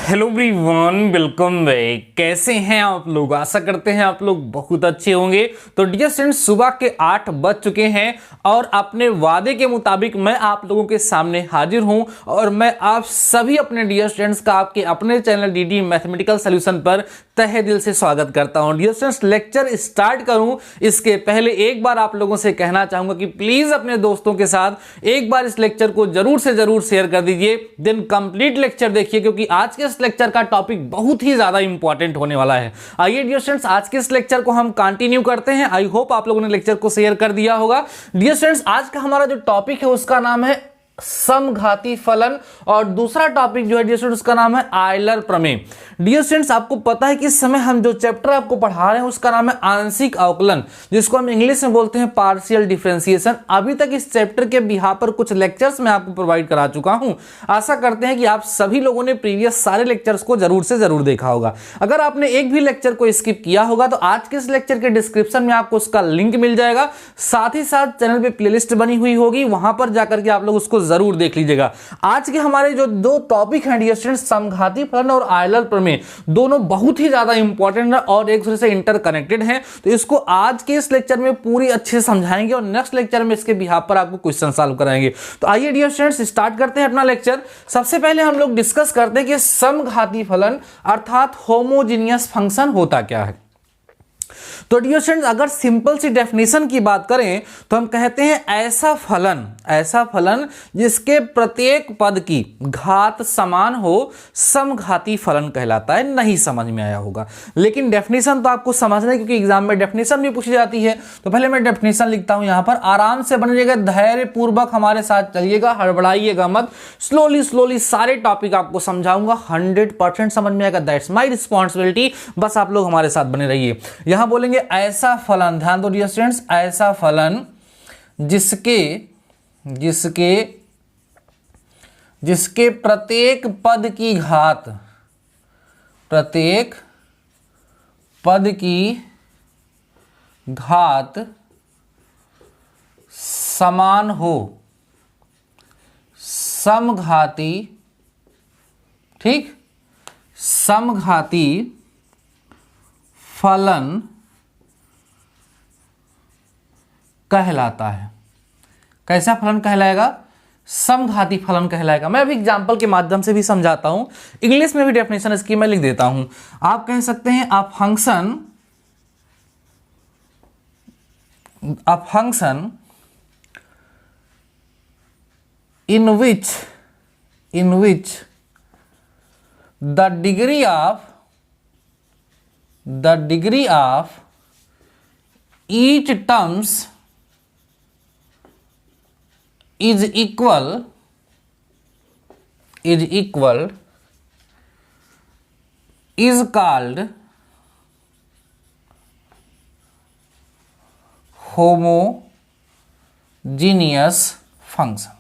Hello everyone, welcome back. कैसे हैं आप लोग? आशा करते हैं आप लोग बहुत अच्छे होंगे। तो डियर स्टूडेंट्स, सुबह के 8 बज चुके हैं और अपने वादे के मुताबिक मैं आप लोगों के सामने हाजिर हूं और मैं आप सभी अपने डियर स्टूडेंट्स का आपके अपने चैनल डीडी मैथमेटिकल सॉल्यूशन पर तहे दिल से स्वागत करता हूं। डियर स्टूडेंट्स, लेक्चर स्टार्ट करूं इसके पहले एक बार आप लोगों से कहना चाहूंगा कि प्लीज अपने दोस्तों के साथ एक बार इस लेक्चर को जरूर से जरूर शेयर कर दीजिए, देन कंप्लीट लेक्चर देखिए क्योंकि आज के इस लेक्चर का टॉपिक बहुत ही ज्यादा इंपॉर्टेंट होने वाला है। आइए डियर स्टूडेंट्स, आज के इस लेक्चर को हम कंटिन्यू करते हैं। आई होप आप लोगों ने लेक्चर को शेयर कर दिया होगा। डियर स्टूडेंट्स, आज का हमारा जो टॉपिक है उसका नाम है समघाती फलन और दूसरा टॉपिक जो है डियर स्टूडेंट्स उसका नाम है आयलर प्रमेय। डियर स्टूडेंट्स, आपको पता है कि इस समय हम जो चैप्टर आपको पढ़ा रहे हैं उसका नाम है आंशिक अवकलन, जिसको हम इंग्लिश में बोलते हैं पार्शियल डिफरेंशिएशन। अभी तक इस चैप्टर के बिहाफ पर कुछ लेक्चर्स मैं आपको प्रोवाइड करा चुका हूं। आशा करते हैं कि आप सभी लोगों ने प्रीवियस सारे लेक्चर्स को जरूर से जरूर देखा होगा। अगर आपने एक भी लेक्चर को स्किप किया होगा तो आज के इस लेक्चर के डिस्क्रिप्शन में आपको उसका लिंक मिल जाएगा। साथ ही साथ चैनल पे प्लेलिस्ट बनी हुई होगी, वहां पर जाकर के आप लोग उसको जरूर देख लीजिएगा। आज के हमारे जो दो टॉपिक हैं डियर स्टूडेंट्स, समघाती फलन और आयलर प्रमेय, दोनों बहुत ही ज्यादा इंपॉर्टेंट है और एक दूसरे से इंटरकनेक्टेड हैं। तो इसको आज के इस लेक्चर में पूरी अच्छे से समझाएंगे और नेक्स्ट लेक्चर में इसके बिहाफ पर आपको क्वेश्चन सॉल्व कराएंगे। तो आइए डियर स्टूडेंट्स, स्टार्ट करते हैं अपना लेक्चर। सबसे पहले हम लोग डिस्कस करते हैं कि समघाती फलन अर्थात होमोजीनियस फंक्शन होता क्या है। तो डियर स्टूडेंट्स, अगर सिंपल सी डेफिनेशन की बात करें तो हम कहते हैं ऐसा फलन जिसके प्रत्येक पद की घात समान हो समघाती फलन कहलाता है। नहीं समझ में आया होगा, लेकिन डेफिनेशन तो आपको समझना है क्योंकि एग्जाम में डेफिनेशन भी पूछी जाती है। तो पहले मैं डेफिनेशन लिखता हूं यहां पर, आराम से बनिएगा, धैर्य पूर्वक हमारे साथ चलिएगा, हड़बड़ाइएगा मत। स्लोली सारे टॉपिक आपको समझाऊंगा, 100% समझ में आएगा। That's my responsibility. बस आप लोग हमारे साथ बने रहिए। यहां बोलेंगे ऐसा फलन, ध्यान दो डियर स्टूडेंट्स, ऐसा फलन जिसके प्रत्येक पद की घात समान हो, समघाती, ठीक, समघाती फलन कहलाता है। कैसा फलन कहलाएगा? समघाती फलन कहलाएगा। मैं अभी एग्जांपल के माध्यम से भी समझाता हूं, इंग्लिश में भी डेफिनेशन इसकी मैं लिख देता हूं। आप कह सकते हैं a function in which the degree of each terms is equal is called homogeneous function।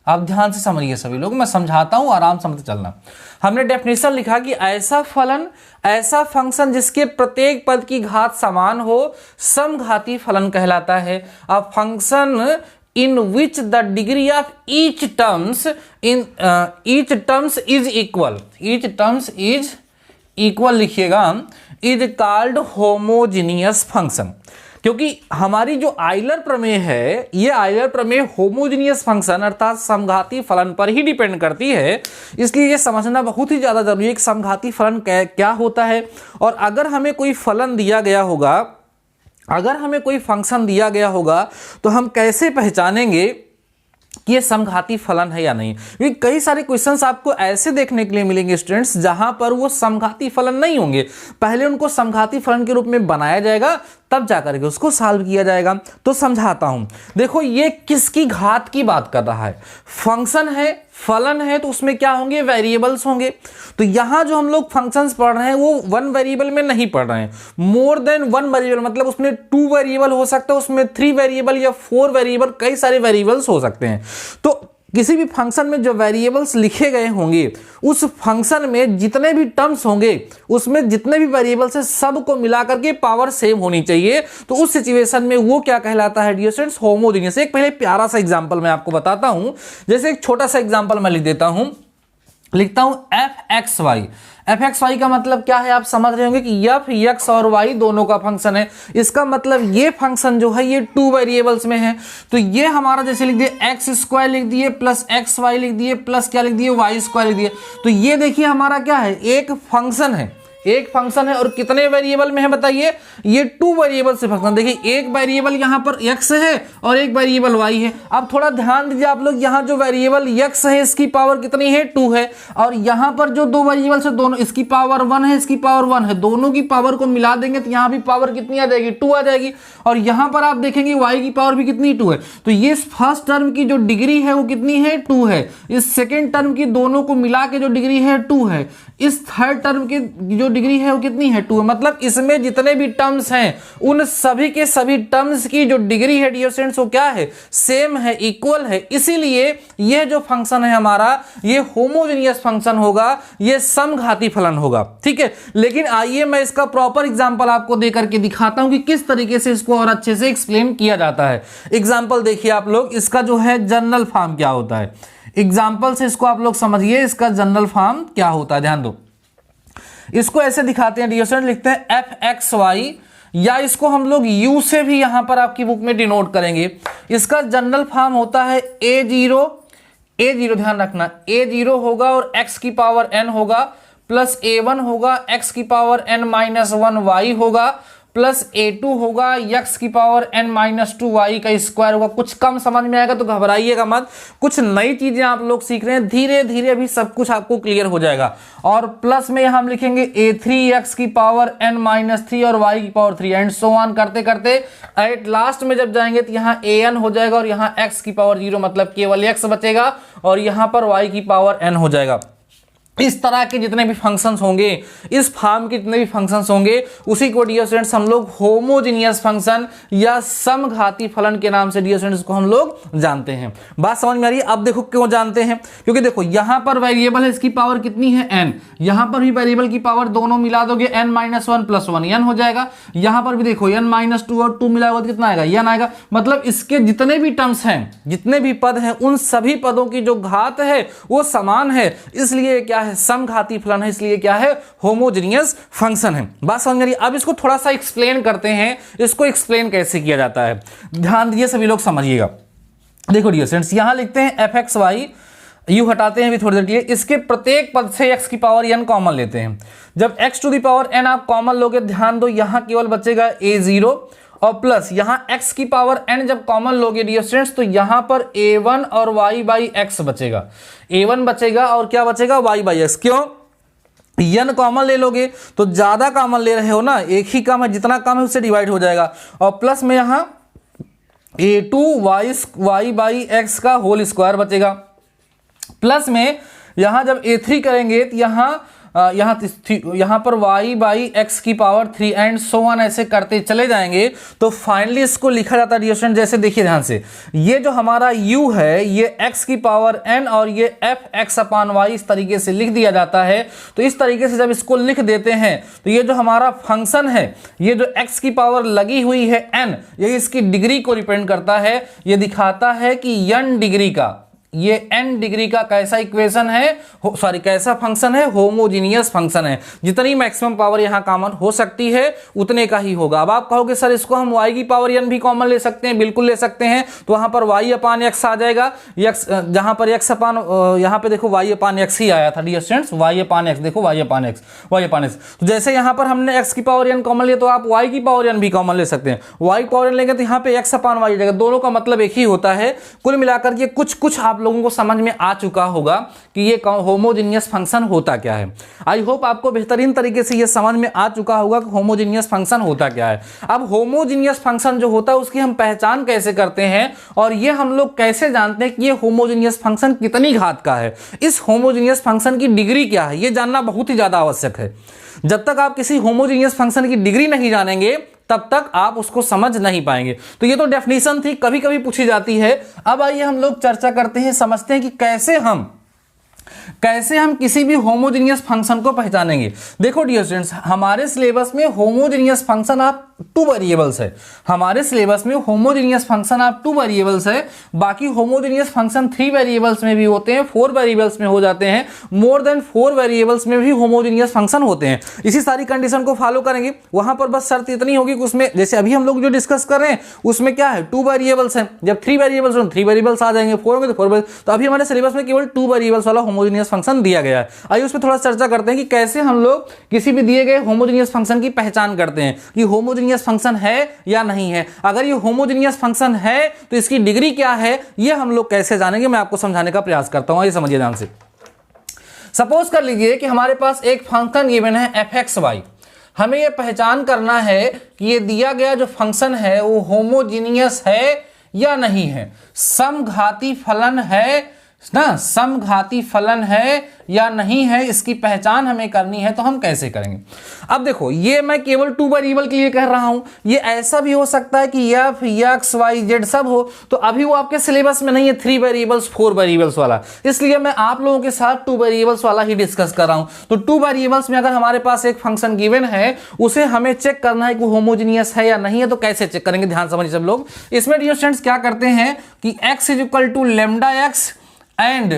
आप ध्यान से समझिए सभी लोग, मैं समझाता हूं, आराम समझते चलना। हमने डेफिनेशन लिखा कि ऐसा फंक्शन जिसके प्रत्येक पद की घात समान हो समघाती फलन कहलाता है। A function in which the degree of each terms is equal लिखिएगा, is called homogeneous function। क्योंकि हमारी जो आयलर प्रमेय है, ये आयलर प्रमेय होमोजीनियस फंक्शन अर्थात समघाती फलन पर ही डिपेंड करती है, इसलिए ये समझना बहुत ही ज्यादा जरूरी है कि समघाती फलन क्या होता है। और अगर हमें कोई फलन दिया गया होगा, अगर हमें कोई फंक्शन दिया गया होगा तो हम कैसे पहचानेंगे कि ये समघाती फलन है या नहीं? क्योंकि कई सारे क्वेश्चंस आपको ऐसे देखने के लिए मिलेंगे स्टूडेंट्स जहां पर वो समघाती फलन नहीं होंगे, पहले उनको समघाती फलन के रूप में बनाया जाएगा तब जाकर के उसको सॉल्व किया जाएगा। तो समझाता हूं, देखो ये किसकी घात की बात कर रहा है? फंक्शन है, फलन है, तो उसमें क्या होंगे? वेरिएबल्स होंगे। तो यहां जो हम लोग फंक्शंस पढ़ रहे हैं वो वन वेरिएबल में नहीं पढ़ रहे हैं, मोर देन वन वेरिएबल, मतलब उसमें 2 वेरिएबल हो सकता है, उसमें 3 वेरिएबल या 4 वेरिएबल, कई सारे वेरिएबल्स हो सकते हैं। तो किसी भी फंक्शन में जो वेरिएबल्स लिखे गए होंगे उस फंक्शन में जितने भी टर्म्स होंगे उसमें जितने भी वेरिएबल्स है सबको मिलाकर के पावर सेम होनी चाहिए। तो उस सिचुएशन में वो क्या कहलाता है डियर स्टूडेंट्स? होमोजेनियस। एक पहले प्यारा सा एग्जांपल मैं आपको बताता हूं, जैसे एक छोटा सा एग्जांपल मैं लिख देता हूं। लिखता हूं f x y. F x y का मतलब क्या है, आप समझ रहे होंगे कि एफ एक्स और वाई दोनों का फंक्शन है। इसका मतलब ये फंक्शन जो है ये 2 वेरिएबल्स में है। तो ये हमारा जैसे लिख दिए एक्स स्क्वायर लिख दिए प्लस एक्स वाई लिख दिए प्लस क्या लिख दिए वाई स्क्वायर लिख दिए। तो ये देखिए हमारा क्या है, एक फंक्शन है, एक फंक्शन है और कितने वेरिएबल में है बताइए, ये 2 वेरिएबल से फंक्शन। देखिए एक वेरिएबल यहाँ पर x है और एक वेरिएबल y है। अब थोड़ा ध्यान दीजिए आप लोग, यहाँ जो वेरिएबल x है इसकी पावर कितनी है, 2 है, और यहाँ पर जो 2 वेरिएबल है दोनों, इसकी पावर 1 है, इसकी पावर 1 है, दोनों की पावर को मिला देंगे तो यहाँ भी पावर कितनी आ जाएगी, 2 आ जाएगी। और यहाँ पर आप देखेंगे y की पावर भी कितनी, 2 है। तो ये फर्स्ट टर्म की जो डिग्री है वो कितनी है, 2 है। इस सेकेंड टर्म की दोनों को मिला के जो डिग्री है 2 है। इस थर्ड टर्म की जो डिग्री है वो कितनी है, 2 है। मतलब इसमें जितने भी टर्म्स हैं उन सभी के सभी टर्म्स की जो डिग्री है डियर स्टूडेंट्स वो क्या है, सेम है, इक्वल है। इसीलिए यह जो फंक्शन है हमारा ये होमोजेनियस फंक्शन होगा, ये समघाती फलन होगा। ठीक है, लेकिन आइए मैं इसका प्रॉपर एग्जांपल आपको देकर के दिखाता हूं कि किस तरीके से इसको और अच्छे से एक्सप्लेन किया जाता है। एग्जांपल देखिए आप लोग, इसका जो है जनरल फॉर्म क्या होता है, एग्जाम्पल से इसको आप लोग समझिए इसका जनरल फॉर्म क्या होता है। ध्यान दो, इसको ऐसे दिखाते हैं डियर स्टूडेंट, लिखते हैं एफ एक्स वाई, या इसको हम लोग यू से भी यहां पर आपकी बुक में डिनोट करेंगे। इसका जनरल फॉर्म होता है ए जीरो, ध्यान रखना ए जीरो होगा और एक्स की पावर एन होगा प्लस A1 होगा, एक्स की पावर n-1 वाई होगा प्लस A2 होगा, x की पावर n-2 वाई का स्क्वायर होगा। कुछ कम समझ में आएगा तो घबराइएगा मत, कुछ नई चीजें आप लोग सीख रहे हैं, धीरे धीरे अभी सब कुछ आपको क्लियर हो जाएगा। और प्लस में हम लिखेंगे A3 x की पावर n-3 और y की पावर 3 एंड सो ऑन करते करते एट लास्ट में जब जाएंगे तो यहाँ an हो जाएगा और यहाँ x की पावर 0, मतलब केवल x बचेगा और यहाँ पर y की पावर n हो जाएगा। इस तरह के जितने भी फंक्शंस होंगे, इस फॉर्म के जितने भी फंक्शंस होंगे, उसी को डियर स्टूडेंट्स हम लोग होमोजेनियस फंक्शन या समघाती फलन के नाम से डियर स्टूडेंट्स को हम लोग जानते हैं। बात समझ में आ रही है? अब देखो क्यों जानते हैं, क्योंकि देखो यहां पर वेरिएबल है, इसकी पावर कितनी है n, यहां पर भी वेरिएबल की पावर दोनों मिला दोगे n-1 + 1 n हो जाएगा। यहां पर भी देखो n-2 और 2 मिला होगा तो कितना आएगा, n आएगा। मतलब इसके जितने भी टर्म्स हैं, जितने भी पद हैं, उन सभी पदों की जो घात है वो समान है, इसलिए क्या है, समघाती फलन है, इसलिए क्या है, होमोजेनियस फंक्शन है। बात समझ में आ रही है? अब इसको थोड़ा सा एक्सप्लेन करते हैं, इसको एक्सप्लेन कैसे किया जाता है, ध्यान दीजिए सभी लोग समझिएगा। देखो डियर स्टूडेंट्स, यहां लिखते हैं एफ एक्स वाई, यू हटाते हैं अभी थोड़ी देर के लिए, इसके प्रत्येक पद से x की पावर n कॉमन लेते हैं। जब x to the power n आप कॉमन लोगे, ध्यान दो यहां केवल बचेगा a0 और प्लस यहां x की पावर n जब कॉमन लोगे डियर स्टूडेंट्स तो यहां पर a1 और y बाई x बचेगा, a1 बचेगा और क्या बचेगा, y बाई x। क्यों, n कॉमन ले लोगे तो ज्यादा कॉमन ले रहे हो ना, एक ही कम है, जितना कम है उससे डिवाइड हो जाएगा। और प्लस में यहां a2 y बाई x का होल स्क्वायर बचेगा। प्लस में यहां जब a3 करेंगे तो यहां पर y बाई x की पावर 3 एंड सो ऑन ऐसे करते चले जाएंगे। तो फाइनली इसको लिखा जाता है डियर स्टूडेंट, जैसे देखिए ध्यान से, ये जो हमारा u है ये x की पावर n और ये f x अपान y इस तरीके से लिख दिया जाता है। तो इस तरीके से जब इसको लिख देते हैं तो ये जो हमारा फंक्शन है, ये जो x की पावर लगी हुई है n, ये इसकी डिग्री को रिप्रेजेंट करता है। ये दिखाता है कि n डिग्री का, ये n डिग्री का कैसा इक्वेशन है, कैसा फंक्शन है, होमोजीनियस फंक्शन है। जितनी मैक्सिमम पावर यहां कॉमन हो सकती है उतने का ही होगा। अब आप कहोगे सर इसको हम y की पावर n भी कॉमन ले सकते हैं, बिल्कुल ले सकते हैं। तो वहां पर y अपान x आ जाएगा, x जहां पर x अपान, यहां पे देखो y अपान x ही आया था डियर स्टूडेंट्स, y अपान x, देखो y अपान x। तो जैसे यहां पर हमने x की पावर n कॉमन लिया तो आप y की पावर n भी कॉमन ले सकते हैं। y की पावर n लेंगे तो यहां पे x अपान y आ जाएगा, दोनों का मतलब एक ही होता है। कुल मिलाकर के कुछ आप लोगों को समझ में आ चुका होगा कि ये होमोजेनियस फंक्शन होता क्या है। आई होप आपको बेहतरीन तरीके से ये समझ में आ चुका होगा कि होमोजेनियस फंक्शन होता क्या है। अब होमोजेनियस फंक्शन जो होता है उसकी हम पहचान कैसे करते हैं और ये हम लोग कैसे जानते हैं कि ये होमोजेनियस फंक्शन कितनी घात का है, इस होमोजेनियस फंक्शन की डिग्री क्या है, ये जानना बहुत ही ज्यादा आवश्यक है। जब तक आप किसी होमोजेनियस फंक्शन की डिग्री नहीं जानेंगे तब तक आप उसको समझ नहीं पाएंगे। तो ये तो डेफिनेशन थी, कभी कभी पूछी जाती है। अब आइए हम लोग चर्चा करते हैं, समझते हैं कि कैसे हम किसी भी होमोजेनियस फंक्शन को पहचानेंगे। देखो डियर स्टूडेंट्स, हमारे सिलेबस में होमोजेनियस फंक्शन आप टू वेरिएबल्स है। हमारे सिलेबस में होमोजेनियस फंक्शन आप टू वेरिएबल्स है, बाकी होमोजेनियस फंक्शन थ्री वेरिएबल्स में भी होते हैं, फोर वेरिएबल्स में हो जाते हैं, मोर देन फोर वेरिएबल्स में भी होमोजेनियस फंक्शन होते हैं। इसी सारी कंडीशन को फॉलो करेंगे। वहां पर बस शर्त इतनी होगी कि उसमें जैसे अभी हम लोग जो डिस्कस कर रहे हैं उसमें क्या है, टू वेरिएबल्स है। जब थ्री वेरिएबल्स हो थ्री वेरिएबल्स आ जाएंगे, फोर होंगे तो फोर वेरिएबल्स। तो अभी हमारे सिलेबस में केवल टू वेरिएबल्स वाला होमोजेनियस फंक्शन दिया गया है। आइए उस पर थोड़ा चर्चा करते हैं कि कैसे हम लोग किसी भी दिए गए होमोजेनियस फंक्शन की पहचान करते हैं कि होमोजेनियस फंक्शन है या नहीं है। अगर ये होमोजेनियस फंक्शन है तो इसकी डिग्री क्या है, ये हम लोग कैसे जानेंगे, मैं आपको समझाने का प्रयास करता हूं। ये समझिए ध्यान से। सपोज कर लीजिए कि हमारे पास एक फंक्शन गिवन है fxy। हमें यह पहचान करना है कि ये दिया गया जो फंक्शन है वो होमोजेनियस है या नहीं है, समघाती फलन है ना, समघाती फलन है या नहीं है, इसकी पहचान हमें करनी है। तो हम कैसे करेंगे? अब देखो, ये मैं केवल टू वेरिएबल के लिए कह रहा हूं, ये ऐसा भी हो सकता है कि एफ एक्स वाई जेड सब हो, तो अभी वो आपके सिलेबस में नहीं है थ्री वेरिएबल्स फोर वेरिएबल्स वाला, इसलिए मैं आप लोगों के साथ टू वेरिएबल्स वाला ही डिस्कस कर रहा हूं। तो टू वेरिएबल्स में अगर हमारे पास एक फंक्शन गिवन है, उसे हमें चेक करना है कि होमोजेनियस है या नहीं है। तो कैसे चेक करेंगे, ध्यान समझिए सब लोग। इसमें डियर स्टूडेंट्स क्या करते हैं कि x is equal to lambda x and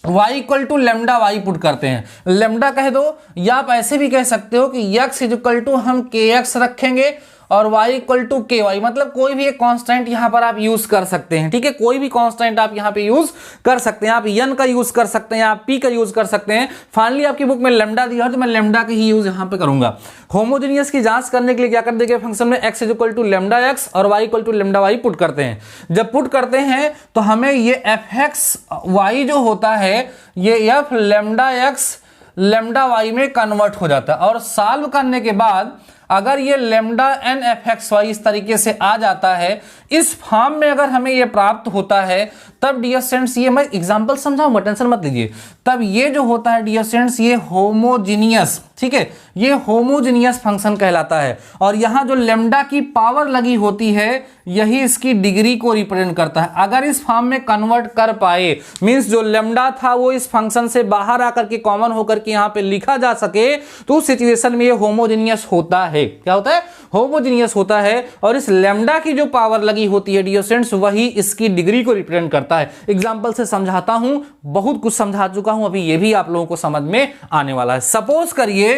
y equal to lambda y put करते हैं। लेमडा कह दो, या आप ऐसे भी कह सकते हो कि x इज इक्वल टू हम kx रखेंगे और y इक्वल टू ky, मतलब कोई भी एक कांस्टेंट यहां पर आप यूज कर सकते हैं। ठीक है, कोई भी कांस्टेंट आप यहां पे यूज कर सकते हैं। आप n का यूज कर सकते हैं, आप p का यूज कर सकते हैं। फाइनली आपकी बुक में लेमडा दिया है तो मैं लेमडा की ही यूज यहां पे करूंगा। होमोजेनियस की जांच करने के लिए क्या कर देंगे, फंक्शन में x is equal to lambda x और y equal to lambda y put करते हैं। जब पुट करते हैं तो हमें ये fxy जो होता है ये f lambda x lambda y में कन्वर्ट हो जाता है। और सॉल्व करने के बाद अगर ये lambda n f x y इस तरीके से आ जाता है, इस फॉर्म में अगर हमें ये प्राप्त होता है, तब डियर स्टूडेंट्स, ये मैं एग्जांपल समझाऊंगा, टेंशन मत लीजिए। तब ये जो होता है डियर स्टूडेंट्स, ये होमोजेनियस, ठीक है, ये होमोजेनियस फंक्शन कहलाता है। और यहां जो लेमडा की पावर लगी होती है यही इसकी डिग्री को रिप्रेजेंट करता है। अगर इस फॉर्म में कन्वर्ट कर पाए, मींस जो लेमडा था वो इस फंक्शन से बाहर आकर के कॉमन होकर के यहां पे लिखा जा सके, तो उस सिचुएशन में ये होमोजेनियस होता है। क्या होता है? होमोजेनियस होता है। और इस लेमडा की जो पावर लगी होती है डियर स्टूडेंट्स, वही इसकी डिग्री को रिप्रेजेंट करता है। एग्जांपल से समझाता हूं, बहुत कुछ समझा चुका हूं, अभी ये भी आप लोगों को समझ में आने वाला है। सपोज करिए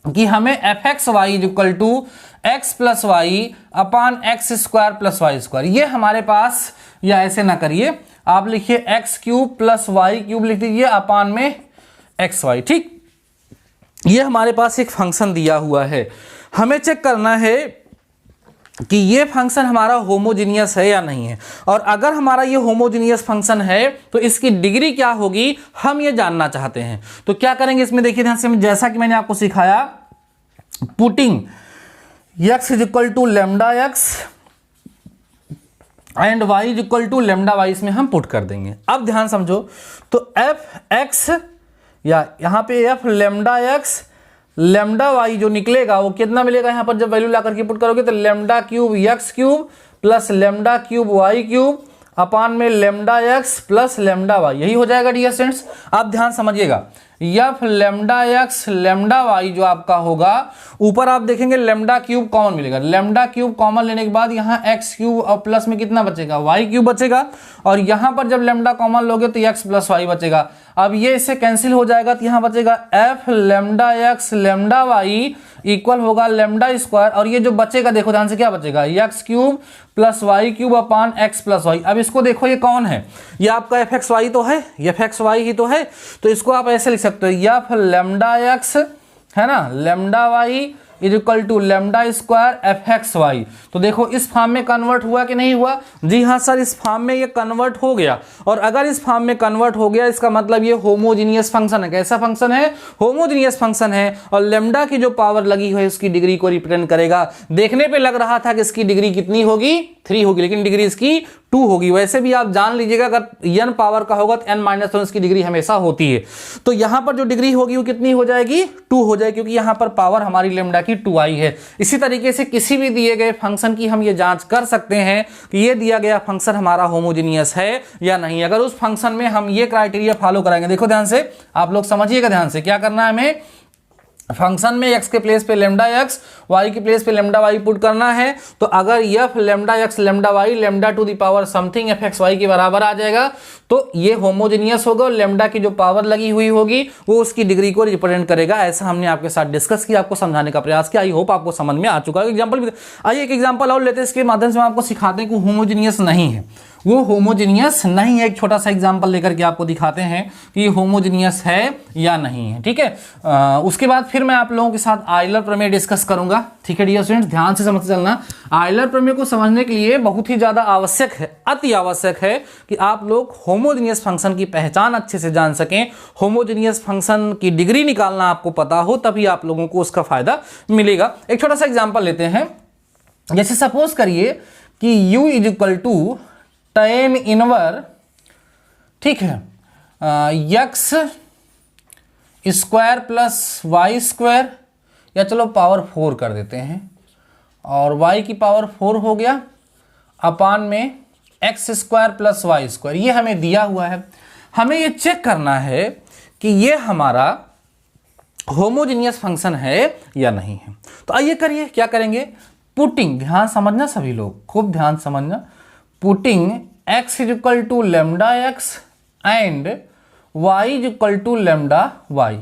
कि हमें f x y is equal to x plus y upon x square plus y square, ये हमारे पास, या ऐसे ना करिए, आप लिखिए x cube plus y cube लिख दीजिए अपॉन में एक्स वाई। ठीक, ये हमारे पास एक फंक्शन दिया हुआ है। हमें चेक करना है कि ये फंक्शन हमारा होमोजेनियस है या नहीं है। और अगर हमारा ये होमोजेनियस फंक्शन है तो इसकी डिग्री क्या होगी, हम ये जानना चाहते हैं। तो क्या करेंगे इसमें, देखिए ध्यान से, जैसा कि मैंने आपको सिखाया, putting x is equal to lambda x and y is equal to lambda y, इसमें हम पुट कर देंगे। अब ध्यान समझो, तो एफ एक्स या यहां पे f lambda x lambda y जो निकलेगा वो कितना मिलेगा, यहां पर जब वैल्यू ला करके पुट करोगे तो lambda cube x cube plus lambda cube y cube upon में lambda x plus lambda y, यही हो जाएगा डियर स्टूडेंट्स। आप ध्यान समझिएगा, f lambda x lambda y जो आपका होगा, ऊपर आप देखेंगे लेमडा क्यूब कॉमन मिलेगा। लेमडा क्यूब कॉमन लेने के बाद यहाँ एक्स क्यूब और प्लस में कितना बचेगा, वाई क्यूब बचेगा। और यहाँ पर जब लेमडा कॉमन लोगे तो एक्स प्लस वाई बचेगा। अब ये इससे कैंसिल हो जाएगा तो यहाँ बचेगा f lambda x lambda y equal होगा लेमडा स्क्वायर, और ये जो बचेगा देखो ध्यान से, क्या बचेगा, x cube plus y cube upon x plus y. अब इसको देखो, ये कौन है, ये आपका एफ एक्स वाई तो है, एफ एक्स वाई ही तो है, तो इसको आप ऐसे लिख सकते हो, एफ लेमडा एक्स है ना, lambda y is equal to lambda square f x y. तो देखो इस फॉर्म में कन्वर्ट हुआ कि नहीं हुआ, जी हाँ सर, इस फॉर्म में ये कन्वर्ट हो गया। और अगर इस फॉर्म में कन्वर्ट हो गया, इसका मतलब ये होमोजेनियस फंक्शन है। कैसा फंक्शन है, होमोजेनियस फंक्शन है। और लेमडा की जो पावर लगी हुई है उसकी डिग्री को रिप्रेजेंट करेगा। देखने पे लग रहा था कि इसकी डिग्री कितनी होगी, 3 होगी, लेकिन डिग्री इसकी 2 होगी। वैसे भी आप जान लीजिएगा अगर n पावर का होगा तो n-1 इसकी डिग्री हमेशा होती है। तो यहां पर जो डिग्री होगी वो कितनी हो जाएगी, 2 हो जाएगी, क्योंकि यहां पर पावर हमारी लेमडा की 2 आई है। इसी तरीके से किसी भी दिए गए फंक्शन की हम ये जांच कर सकते हैं कि ये दिया गया फंक्शन हमारा होमोजेनियस है या नहीं। अगर उस फंक्शन में हम ये क्राइटेरिया फॉलो कराएंगे, देखो ध्यान से, आप लोग समझिएगा ध्यान से, क्या करना है हमें, फंक्शन में x के प्लेस पे लेमडा x, y के प्लेस पे लेमडा y पुट करना है, तो अगर f lambda x lambda y lambda two the power something fxy के बराबर आ जाएगा तो ये होमोजेनियस होगा और लेमडा की जो पावर लगी हुई होगी वो उसकी डिग्री को रिप्रेजेंट करेगा। ऐसा हमने आपके साथ डिस्कस किया, आपको समझाने का प्रयास किया। आई होप आपको समझ में आ चुका है। एग्जाम्पल आइए एक एग्जाम्पल और लेते हैं, इसके माध्यम से हम आपको सिखाते हैं कि होमोजेनियस नहीं है, वो होमोजेनियस नहीं है। एक छोटा सा एग्जाम्पल लेकर के आपको दिखाते हैं कि होमोजेनियस है या नहीं है। ठीक है, उसके बाद फिर मैं आप लोगों के साथ आयलर प्रमेय डिस्कस करूंगा। ठीक है डियर स्टूडेंट्स, ध्यान से समझते चलना। आयलर प्रमेय को समझने के लिए बहुत ही ज्यादा आवश्यक है, अति आवश्यक है कि आप लोग होमोजेनियस फंक्शन की पहचान अच्छे से जान सकें। होमोजेनियस फंक्शन की डिग्री निकालना आपको पता हो, तभी आप लोगों को उसका फायदा मिलेगा। एक छोटा सा एग्जाम्पल लेते हैं। जैसे सपोज करिए कि u is equal to tan inverse, ठीक है, x square plus y square, या चलो पावर 4 कर देते हैं, और y की पावर 4 हो गया अपान में x square plus y square. ये हमें दिया हुआ है, हमें ये चेक करना है कि ये हमारा होमोजेनियस फंक्शन है या नहीं है। तो आइए करिए, क्या करेंगे, पुटिंग, ध्यान समझना सभी लोग, खूब ध्यान समझना। Putting x is equal to lambda x and y is equal to lambda y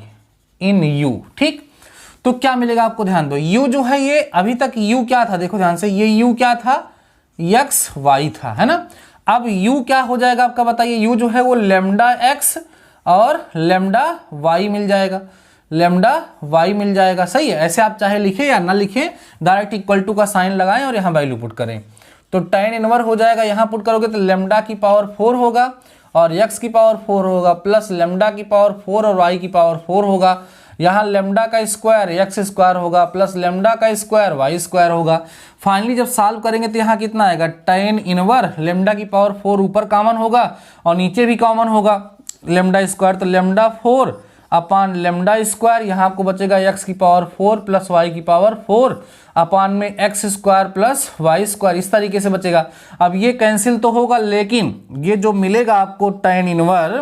in u। ठीक, तो क्या मिलेगा आपको, ध्यान दो। u जो है ये अभी तक u क्या था, देखो ध्यान से, ये u क्या था, x y था, है ना। अब u क्या हो जाएगा आपका, बताइए। u जो है वो लेमडा x और लेमडा y मिल जाएगा, लेमडा y मिल जाएगा। सही है, ऐसे आप चाहे लिखें या ना लिखें, डायरेक्ट इक्वल टू का साइन लगाएं और यहाँ वैल्यू पुट करें। तो tan इनवर हो जाएगा, यहाँ पुट करोगे तो लेमडा की पावर 4 होगा और x की पावर 4 होगा, प्लस लेमडा की पावर 4 और y की पावर 4 होगा। यहाँ लेमडा का स्क्वायर x स्क्वायर होगा, प्लस लेमडा का स्क्वायर y स्क्वायर होगा। फाइनली जब सॉल्व करेंगे तो यहाँ कितना आएगा, tan इनवर लेमडा की पावर 4 ऊपर कॉमन होगा और नीचे भी कॉमन होगा लेमडा स्क्वायर, तो लेमडा 4 अपान लेमडा स्क्वायर, यहाँ आपको बचेगा x की पावर 4 प्लस y की पावर 4 अपान में x square plus y square, इस तरीके से बचेगा। अब ये कैंसिल तो होगा, लेकिन ये जो मिलेगा आपको tan inverse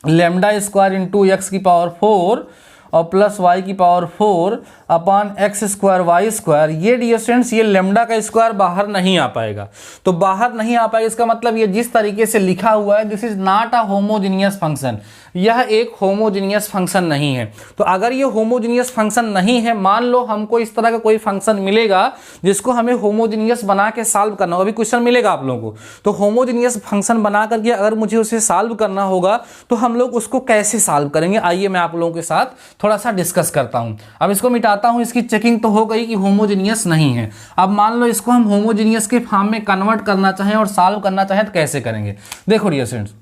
lambda square into x की पावर 4 और प्लस y की power 4 upon x square y square, ये डियर स्टूडेंट्स ये लेमडा का स्क्वायर बाहर नहीं आ पाएगा। तो बाहर नहीं आ पाएगा, इसका मतलब ये जिस तरीके से लिखा हुआ है, this is not a homogeneous function, यह एक होमोजेनियस फंक्शन नहीं है। तो अगर ये होमोजेनियस फंक्शन नहीं है, मान लो हमको इस तरह का कोई फंक्शन मिलेगा जिसको हमें होमोजेनियस बना के सॉल्व करना हो, अभी क्वेश्चन मिलेगा आप लोगों को, तो होमोजेनियस फंक्शन बना करके अगर मुझे उसे सॉल्व करना होगा तो हम लोग उसको कैसे सॉल्व करेंगे, आइए मैं आप लोगों के साथ थोड़ा सा डिस्कस करता हूं। अब इसको मिटाता हूं, इसकी चेकिंग तो हो गई कि होमोजेनियस नहीं है। अब मान लो इसको हम होमोजेनियस के फॉर्म में कन्वर्ट करना चाहें और सॉल्व करना चाहें तो कैसे करेंगे। देखो डियर स्टूडेंट्स,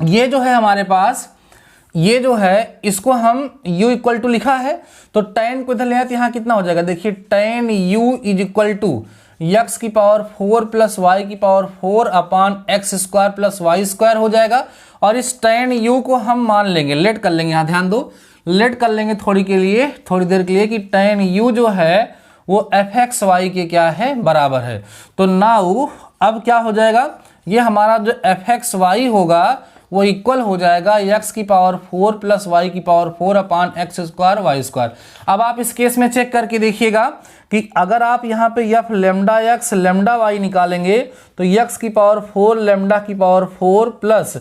ये जो है हमारे पास, ये जो है इसको हम u इक्वल टू लिखा है, तो tan को इधर ले आए तो यहाँ कितना हो जाएगा, देखिए tan u is equal to x की पावर 4 प्लस y की power 4 upon x square plus y square हो जाएगा। और इस tan u को हम मान लेंगे, लेट कर लेंगे, यहाँ ध्यान दो, लेट कर लेंगे थोड़ी देर के लिए कि tan u जो है वो fxy के क्या है, बराबर है। तो नाउ अब क्या हो जाएगा, ये हमारा जो fxy होगा वो इक्वल हो जाएगा x की पावर 4 प्लस y की power 4 upon x square y square. अब आप इस केस में चेक करके देखिएगा कि अगर आप यहाँ पे f lambda x lambda y निकालेंगे तो x की पावर 4 लेमडा की पावर 4 प्लस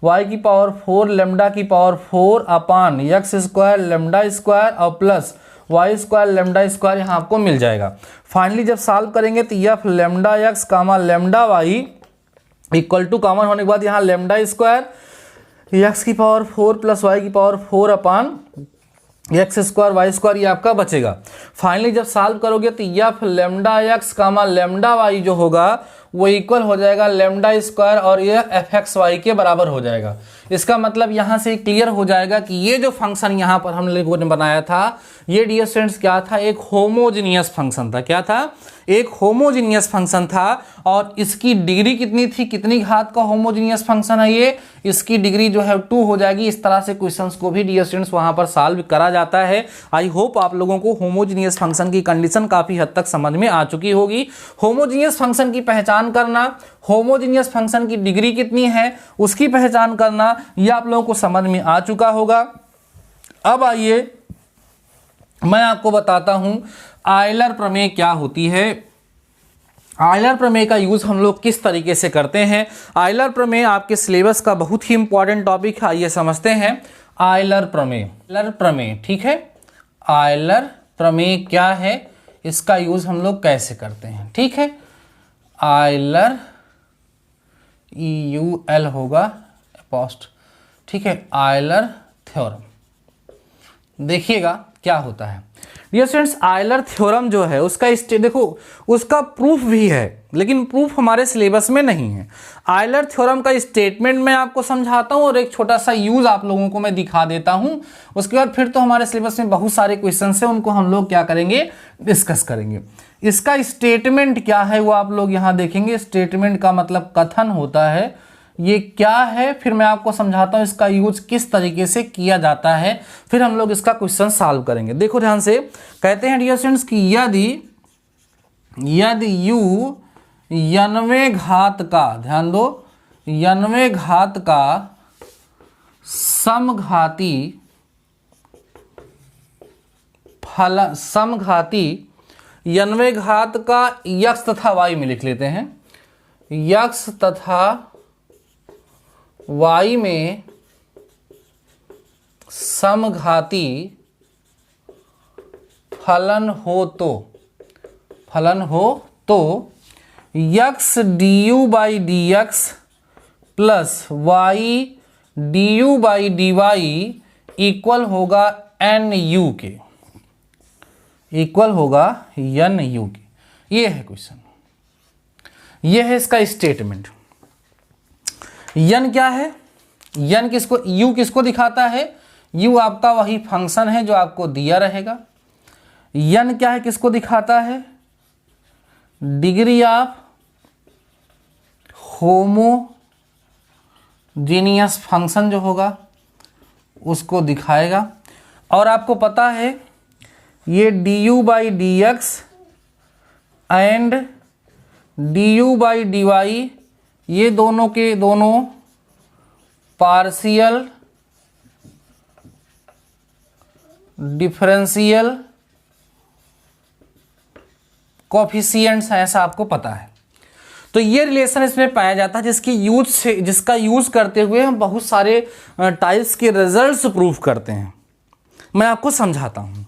y की पावर 4 लेमडा की power 4 upon x square lambda square और plus y square lambda square यहाँ आपको मिल जाएगा। फाइनली जब सॉल्व करेंगे तो f lambda x comma lambda y equal to common होने के बाद यहाँ लेमडा स्क्वायर एक्स की पावर 4 प्लस वाई की power 4 upon x square y square ये आपका बचेगा। फाइनली जब सॉल्व करोगे तो f lambda x comma lambda y जो होगा वो इक्वल हो जाएगा लेमडा स्क्वायर और ये एफ एक्स वाई के बराबर हो जाएगा। इसका मतलब यहाँ से क्लियर हो जाएगा कि ये जो फंक्शन यहाँ पर हम लोगों ने बनाया था ये डियर स्टूडेंट्स क्या था, एक होमोजेनियस फंक्शन था। क्या था, एक होमोजेनियस फंक्शन था। और इसकी डिग्री कितनी थी, कितनी घात का होमोजेनियस फंक्शन है ये, इसकी डिग्री जो है 2 हो जाएगी। इस तरह से क्वेश्चंस को भी डियर स्टूडेंट्स वहां पर सॉल्व करा जाता है। आई होप आप लोगों को होमोजेनियस फंक्शन की कंडीशन काफी हद तक समझ में आ चुकी होगी। होमोजेनियस फंक्शन की पहचान करना, होमोजेनियस फंक्शन की डिग्री कितनी है उसकी पहचान करना, यह आप लोगों को समझ में आ चुका होगा। अब आइए मैं आपको बताता हूं आयलर प्रमेय क्या होती है, आयलर प्रमेय का यूज हम लोग किस तरीके से करते हैं। आयलर प्रमेय आपके सिलेबस का बहुत ही इंपॉर्टेंट टॉपिक है। आइए समझते हैं आयलर प्रमेय। आयलर प्रमेय, ठीक है, आयलर प्रमेय क्या है, इसका यूज हम लोग कैसे करते हैं, ठीक है। आयलर EUL होगा पोस्ट, ठीक है, आयलर थ्योरम। देखिएगा क्या होता है डियर स्टूडेंट्स, आयलर थ्योरम जो है उसका देखो उसका प्रूफ भी है, लेकिन प्रूफ हमारे सिलेबस में नहीं है। आयलर थ्योरम का स्टेटमेंट मैं आपको समझाता हूं और एक छोटा सा यूज आप लोगों को मैं दिखा देता हूं। उसके बाद फिर तो हमारे सिलेबस में बहुत सारे क्वेश्चन है, उनको हम लोग क्या करेंगे, डिस्कस करेंगे। इसका स्टेटमेंट क्या है वो आप लोग यहां देखेंगे। स्टेटमेंट का मतलब कथन होता है, ये क्या है, फिर मैं आपको समझाता हूं इसका यूज किस तरीके से किया जाता है, फिर हम लोग इसका क्वेश्चन सॉल्व करेंगे। देखो ध्यान से, कहते हैं डियर स्टूडेंट्स कि यदि u यनवे घात का, ध्यान दो, यनवे घात का समघाती फलन, समघाती यनवे घात का x तथा y में लिख लेते हैं, x तथा y में समघाती फलन हो तो x du by d x plus y du by d y equal होगा nu के, इक्वल होगा nu के। ये है क्वेश्चन, ये है इसका स्टेटमेंट। यन क्या है, यन किसको, u किसको दिखाता है, u आपका वही फंक्शन है जो आपको दिया रहेगा। यन क्या है, किसको दिखाता है, डिग्री ऑफ होमोजीनियस फंक्शन जो होगा उसको दिखाएगा। और आपको पता है ये du by d x and du by d y, ये दोनों के दोनों पार्शियल डिफरेंशियल कोफिशिएंट्स हैं, ऐसा आपको पता है। तो ये रिलेशन इसमें पाया जाता है जिसका यूज करते हुए हम बहुत सारे टाइप्स के रिजल्ट्स प्रूफ करते हैं। मैं आपको समझाता हूं,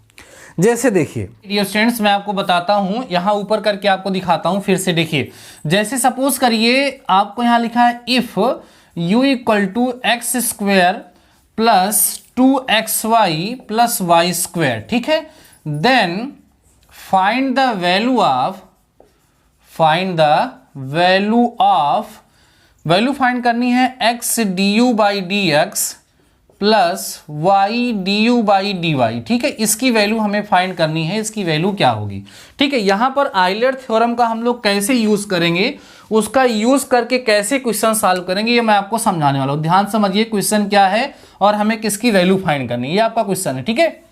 जैसे देखिए डियर स्टूडेंट्स, मैं आपको बताता हूं, यहां ऊपर करके आपको दिखाता हूं, फिर से देखिए। जैसे सपोज करिए आपको यहां लिखा है if u equal to x square plus 2xy plus y square, ठीक है, then find the value find करनी है x du by d x plus y du by d y, ठीक है, इसकी वैल्यू हमें फाइंड करनी है, इसकी वैल्यू क्या होगी, ठीक है। यहां पर आयलर थ्योरम का हम लोग कैसे यूज करेंगे, उसका यूज करके कैसे क्वेश्चन सॉल्व करेंगे, ये मैं आपको समझाने वाला हूं। ध्यान समझिए क्वेश्चन क्या है और हमें किसकी वैल्यू फाइंड करनी है, ये आपका क्वेश्चन है, ठीक है।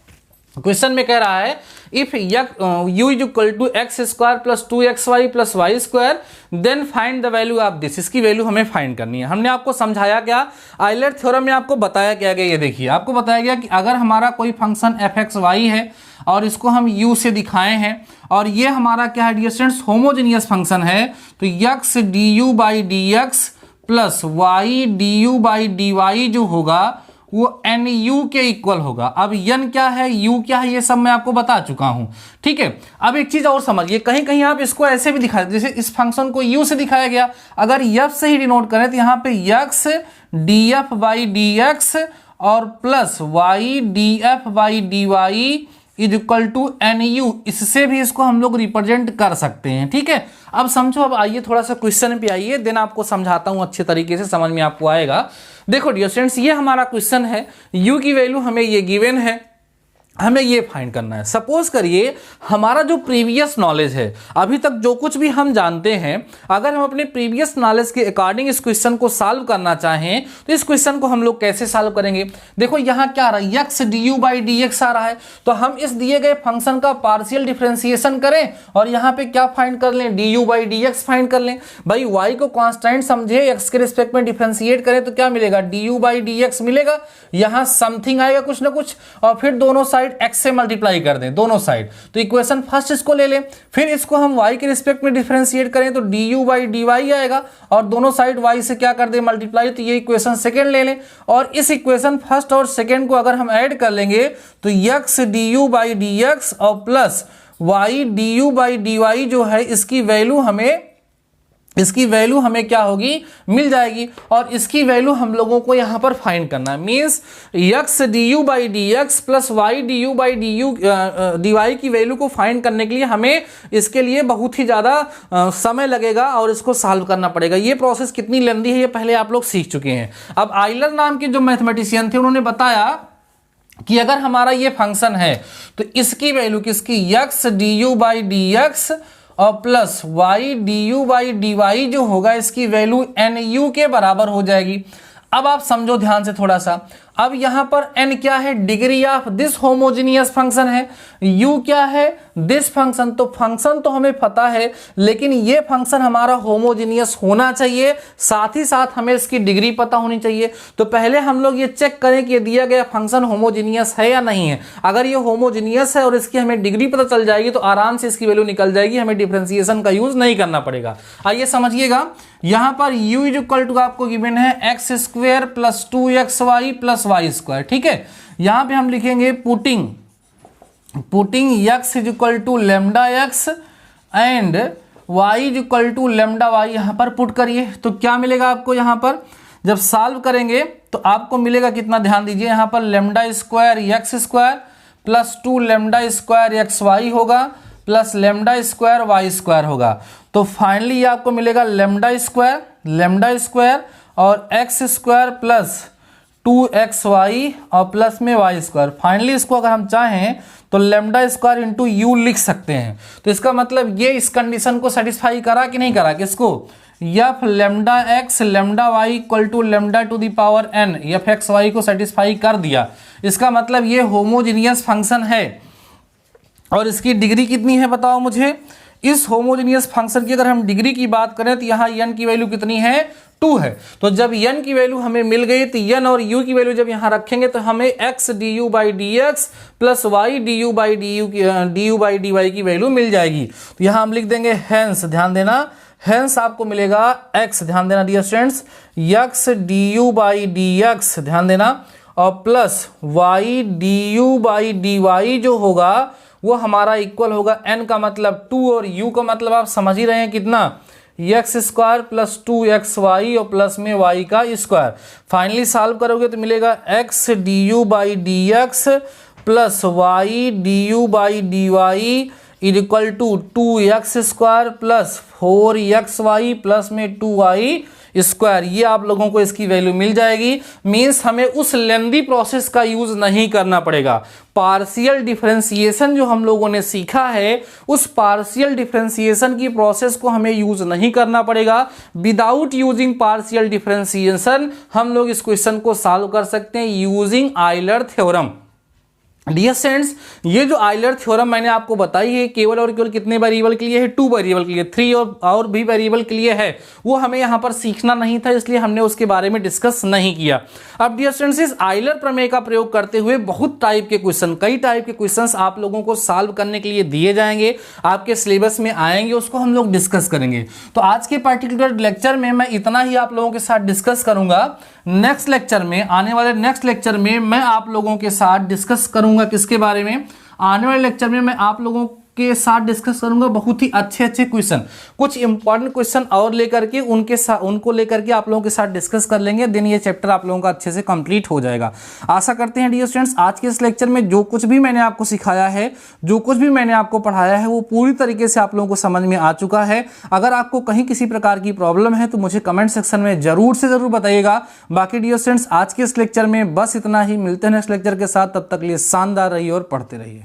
क्वेश्चन में कह रहा है if u equal to x square plus 2xy plus y square then find the value of this, इसकी वैल्यू हमें फाइंड करनी है। हमने आपको समझाया क्या, आयलर थ्योरम में आपको बताया क्या गया, ये देखिए आपको बताया गया कि अगर हमारा कोई फंक्शन fxy है और इसको हम u से दिखाए हैं और ये हमारा क्या है डियर स्टूडेंट्स, होमोजेनियस फंक्शन है, तो x du by d x plus y du by d y जो होगा वो nu के इक्वल होगा। अब n क्या है, u क्या है, ये सब मैं आपको बता चुका हूं, ठीक है। अब एक चीज और समझिए, कहीं कहीं आप इसको ऐसे भी दिखा, जैसे इस फंक्शन को u से दिखाया गया, अगर f से ही डिनोट करें तो यहाँ पे x df by d x और plus y df by d y is equal to nu, इससे भी इसको हम लोग रिप्रेजेंट कर सकते हैं, ठीक है। अब समझो, अब आइए थोड़ा सा क्वेश्चन पे आइए, देन आपको समझाता हूं, अच्छे तरीके से समझ में आपको आएगा। देखो डियर स्टूडेंट्स, ये हमारा क्वेश्चन है, u की वैल्यू हमें ये गिवन है, हमें ये फाइंड करना है। सपोज करिए हमारा जो प्रीवियस नॉलेज है, अभी तक जो कुछ भी हम जानते हैं, अगर हम अपने प्रीवियस नॉलेज के अकॉर्डिंग इस क्वेश्चन को सॉल्व करना चाहें तो इस क्वेश्चन को हम लोग कैसे सॉल्व करेंगे। देखो यहाँ क्या आ रहा है, x du by d x आ रहा है, तो हम इस दिए गए फंक्शन का पार्शियल डिफरेंशिएशन करें और यहाँ पे क्या फाइंड कर लें, du by d x find कर लें। भाई y को कॉन्स्टेंट समझे, x के रिस्पेक्ट में डिफरेंशिएट करें तो क्या मिलेगा, du बाई डी एक्स मिलेगा, यहाँ समथिंग आएगा कुछ ना कुछ, और फिर दोनों साइड साइड x से मल्टीप्लाई कर दें, दोनों साइड, तो इक्वेशन फर्स्ट इसको ले लें, फिर इसको हम y के रिस्पेक्ट में डिफरेंशिएट करें तो du/dy आएगा, और दोनों साइड y से क्या कर दें मल्टीप्लाई, तो ये इक्वेशन सेकंड ले लें, और इस इक्वेशन फर्स्ट और सेकंड को अगर हम ऐड कर लेंगे तो x du/dx और प्लस y du/dy जो है इसकी वैल्यू हमें क्या होगी, मिल जाएगी, और इसकी वैल्यू हम लोगों को यहां पर फाइंड करना है। Means x du/dx plus y du/dy की वैल्यू को फाइंड करने के लिए हमें इसके लिए बहुत ही ज्यादा समय लगेगा और इसको सॉल्व करना पड़ेगा। ये प्रोसेस कितनी लेंदी है ये पहले आप लोग सीख चुके हैं। अब आइलर नाम के जो मैथमेटिशियन थे उन्होंने बताया कि अगर हमारा ये फंक्शन है तो इसकी वैल्यू किसकी, x du/dx और प्लस y du/dy जो होगा इसकी वैल्यू nu के बराबर हो जाएगी। अब आप समझो ध्यान से थोड़ा सा, अब यहां पर n क्या है, degree of this homogeneous function है, u क्या है, दिस फंक्शन। तो फंक्शन तो हमें पता है लेकिन ये फंक्शन हमारा होमोजेनियस होना चाहिए, साथ ही साथ हमें इसकी डिग्री पता होनी चाहिए। तो पहले हम लोग ये चेक करें कि दिया गया फंक्शन होमोजेनियस है या नहीं है। अगर ये होमोजेनियस है और इसकी हमें डिग्री पता चल जाएगी तो आराम से इसकी वैल्यू निकल जाएगी, हमें डिफरेंशिएशन का यूज नहीं करना पड़ेगा। आइए समझिएगा, यहां पर u इक्वल टू आपको गिवन है x² plus 2xy plus y², ठीक है। यहां पे हम लिखेंगे putting x equal to lambda x and y equal to lambda y, यहां पर पुट करिए तो क्या मिलेगा आपको, यहां पर जब सॉल्व करेंगे तो आपको मिलेगा कितना, ध्यान दीजिए, यहां पर λ² x² प्लस 2 λ² xy होगा प्लस λ² y² होगा। तो फाइनली आपको मिलेगा λ² और x² प्लस 2xy और प्लस में y²। फाइनली इसको अगर हम चाहें तो λ² इंटू u लिख सकते हैं। तो इसका मतलब ये इस कंडीशन को सेटिस्फाई करा कि नहीं करा, किसको, f λx λy equal to λn, fxy को सेटिस्फाई कर दिया। इसका मतलब ये होमोजेनियस फंक्शन है। और इसकी डिग्री कितनी है बताओ मुझे। इस होमोजेनियस फंक्शन की अगर हम डिग्री की बात करें तो यहाँ n की वैल्यू कितनी है, 2 है। तो जब n की वैल्यू हमें मिल गई तो n और u की वैल्यू जब यहाँ रखेंगे तो हमें x du/dx plus y du/dy की वैल्यू मिल जाएगी। तो यहाँ हम लिख देंगे हेंस, ध्यान देना, हेंस आपको मिलेगा x, ध्यान देना डियर स्टूडेंट्स, x du/dx, ध्यान देना, और प्लस y du/dy जो होगा वो हमारा इक्वल होगा n का मतलब 2 और u का मतलब आप समझ ही रहे हैं कितना, x² प्लस 2xy और प्लस में y का स्क्वायर। फाइनली सॉल्व करोगे तो मिलेगा x du/dx plus y du/dy equal to 2x² plus 4xy plus में 2y स्क्वायर। ये आप लोगों को इसकी वैल्यू मिल जाएगी। मींस हमें उस लेंदी प्रोसेस का यूज नहीं करना पड़ेगा। पार्शियल डिफरेंशिएशन जो हम लोगों ने सीखा है उस पार्शियल डिफरेंशिएशन की प्रोसेस को हमें यूज नहीं करना पड़ेगा। विदाउट यूजिंग पार्शियल डिफरेंशिएशन हम लोग इस क्वेश्चन को सॉल्व कर सकते हैं using Euler theorem. Dear students, ये जो आइलर थ्योरम मैंने आपको बताई है केवल और केवल कितने वेरिएबल के लिए है, 2 वेरिएबल के लिए, 3 और भी वेरिएबल के लिए है। वो हमें यहाँ पर सीखना नहीं था इसलिए हमने उसके बारे में डिस्कस नहीं किया। अब डियर स्टूडेंट्स, इस आइलर प्रमेय का प्रयोग करते हुए बहुत टाइप के क्वेश्चन, कई टाइप के क्वेश्चंस आप लोगों को सॉल्व करने के लिए दिए जाएंगे, आपके सिलेबस में आएंगे, उसको हम लोग डिस्कस करेंगे। तो आज के पर्टिकुलर लेक्चर में मैं इतना ही आप लोगों के साथ डिस्कस करूंगा। नेक्स्ट लेक्चर में, आने वाले नेक्स्ट लेक्चर में मैं आप लोगों के साथ डिस्कस करूंगा किसके बारे में, आने वाले लेक्चर में मैं आप लोगों के साथ डिस्कस करूंगा बहुत ही अच्छे क्वेश्चन, कुछ इंपॉर्टेंट क्वेश्चन और लेकर के उनको लेकर के आप लोगों के साथ डिस्कस कर लेंगे। देन ये चैप्टर आप लोगों का अच्छे से कंप्लीट हो जाएगा। आशा करते हैं डियर स्टूडेंट्स आज के इस लेक्चर में जो कुछ भी मैंने आपको सिखाया है, जो कुछ भी मैंने आपको पढ़ाया है वो पूरी तरीके से आप लोगों को समझ में आ चुका है। अगर आपको कहीं किसी प्रकार की प्रॉब्लम है तो मुझे कमेंट सेक्शन में जरूर से जरूर बताइएगा। बाकी डियर स्टूडेंट्स आज के इस लेक्चर में बस इतना ही, मिलते हैं नेक्स्ट लेक्चर के साथ, तब तक लिए शानदार रहिए और पढ़ते रहिए।